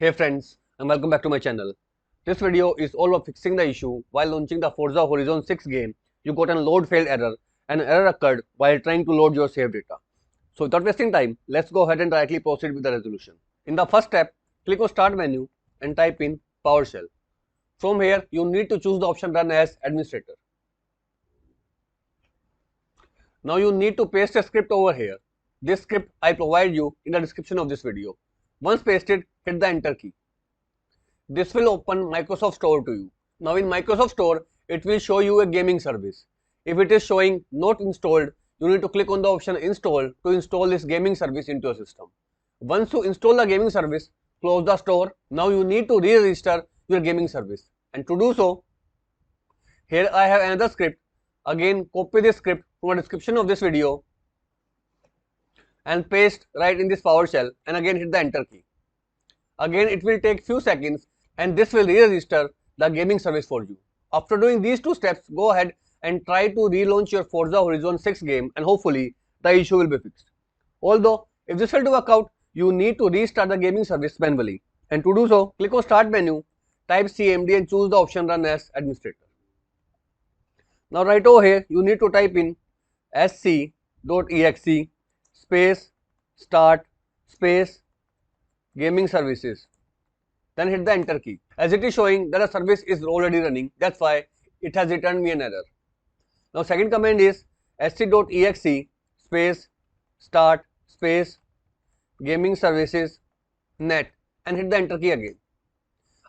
Hey friends, and welcome back to my channel. This video is all about fixing the issue while launching the Forza Horizon 6 game. You got an load failed error and an error occurred while trying to load your save data. So without wasting time, let's go ahead and directly proceed with the resolution. In the first step, click on Start menu and type in PowerShell. From here, you need to choose the option Run as Administrator. Now you need to paste a script over here. This script I provide you in the description of this video. Once pasted, hit the enter key. This will open Microsoft Store to you. Now in Microsoft Store, it will show you a gaming service. If it is showing not installed, you need to click on the option Install to install this gaming service into your system. Once you install the gaming service, close the store. Now you need to re-register your gaming service. And to do so, here I have another script. Again, copy this script from the description of this video and paste right in this PowerShell and again hit the enter key. Again, it will take few seconds and this will re-register the gaming service for you. After doing these two steps, go ahead and try to relaunch your Forza Horizon 6 game and hopefully the issue will be fixed. Although, if this failed to work out, you need to restart the gaming service manually. And to do so, click on Start menu, type CMD and choose the option Run as Administrator. Now right over here, you need to type in sc.exe space start space gaming services. Then hit the enter key. As it is showing that the service is already running, that's why it has returned me an error. Now second command is sc.exe space start space gaming services net and hit the enter key again.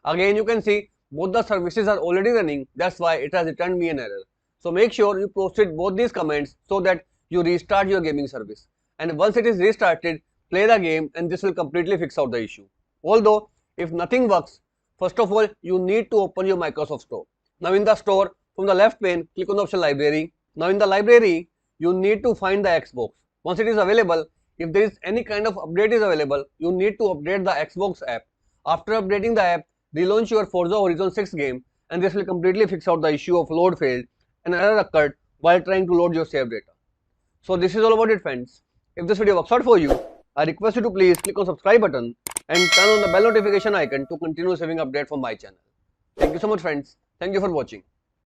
Again you can see both the services are already running, that's why it has returned me an error. So make sure you proceed both these commands so that you restart your gaming service. And once it is restarted, play the game and this will completely fix out the issue. Although, if nothing works, first of all, you need to open your Microsoft Store. Now in the store, from the left pane, click on the option Library. Now in the library, you need to find the Xbox. Once it is available, if there is any kind of update is available, you need to update the Xbox app. After updating the app, relaunch your Forza Horizon 6 game and this will completely fix out the issue of load failed and error occurred while trying to load your save data. So this is all about it friends. If this video works out for you, I request you to please click on subscribe button and turn on the bell notification icon to continue receiving updates from my channel. Thank you so much friends. Thank you for watching.